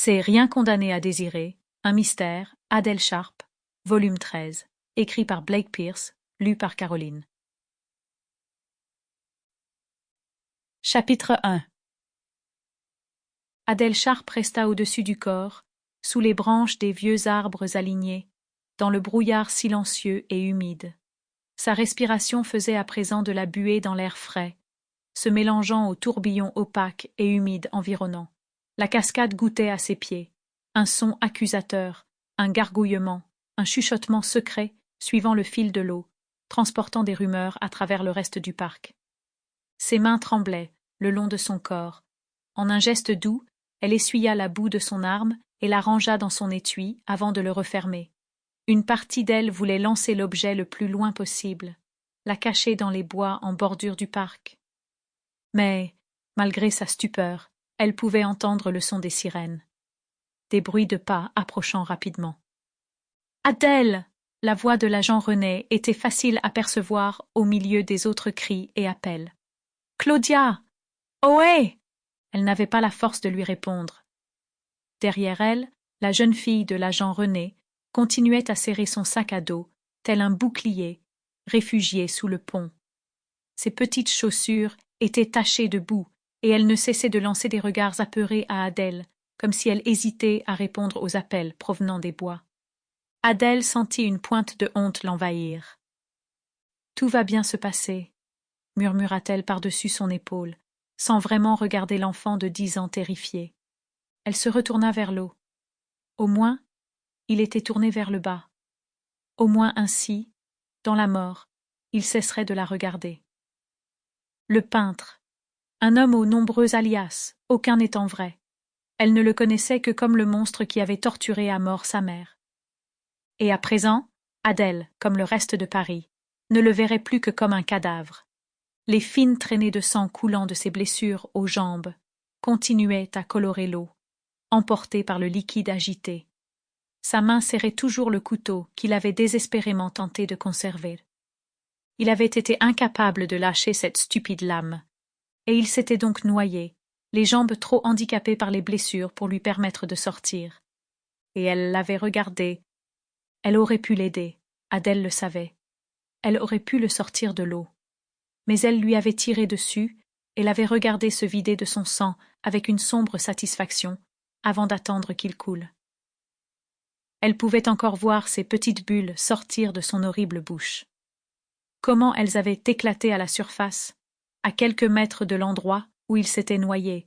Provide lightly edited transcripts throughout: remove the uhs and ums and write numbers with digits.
C'est Rien condamné à désirer, un mystère, Adèle Sharp, volume 13, écrit par Blake Pierce, lu par Caroline. Chapitre 1. Adèle Sharp resta au-dessus du corps, sous les branches des vieux arbres alignés, dans le brouillard silencieux et humide. Sa respiration faisait à présent de la buée dans l'air frais, se mélangeant au tourbillon opaque et humide environnant. La cascade goûtait à ses pieds, un son accusateur, un gargouillement, un chuchotement secret suivant le fil de l'eau, transportant des rumeurs à travers le reste du parc. Ses mains tremblaient le long de son corps. En un geste doux, elle essuya la boue de son arme et la rangea dans son étui avant de le refermer. Une partie d'elle voulait lancer l'objet le plus loin possible, la cacher dans les bois en bordure du parc. Mais, malgré sa stupeur, elle pouvait entendre le son des sirènes. Des bruits de pas approchant rapidement. « Adèle !» La voix de l'agent René était facile à percevoir au milieu des autres cris et appels. « Claudia ! Ohé !» Elle n'avait pas la force de lui répondre. Derrière elle, la jeune fille de l'agent René continuait à serrer son sac à dos, tel un bouclier, réfugié sous le pont. Ses petites chaussures étaient tachées de boue, et elle ne cessait de lancer des regards apeurés à Adèle, comme si elle hésitait à répondre aux appels provenant des bois. Adèle sentit une pointe de honte l'envahir. « Tout va bien se passer, » murmura-t-elle par-dessus son épaule, sans vraiment regarder l'enfant de 10 ans terrifié. Elle se retourna vers l'eau. Au moins, il était tourné vers le bas. Au moins ainsi, dans la mort, il cesserait de la regarder. Le peintre, un homme aux nombreux alias, aucun n'étant vrai. Elle ne le connaissait que comme le monstre qui avait torturé à mort sa mère. Et à présent, Adèle, comme le reste de Paris, ne le verrait plus que comme un cadavre. Les fines traînées de sang coulant de ses blessures aux jambes continuaient à colorer l'eau, emportée par le liquide agité. Sa main serrait toujours le couteau qu'il avait désespérément tenté de conserver. Il avait été incapable de lâcher cette stupide lame, et il s'était donc noyé, les jambes trop handicapées par les blessures pour lui permettre de sortir. Et elle l'avait regardé. Elle aurait pu l'aider, Adèle le savait. Elle aurait pu le sortir de l'eau. Mais elle lui avait tiré dessus et l'avait regardé se vider de son sang avec une sombre satisfaction avant d'attendre qu'il coule. Elle pouvait encore voir ces petites bulles sortir de son horrible bouche. Comment elles avaient éclaté à la surface, à quelques mètres de l'endroit où il s'était noyé,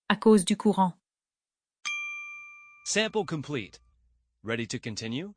à cause du courant. Sample complete. Ready to continue?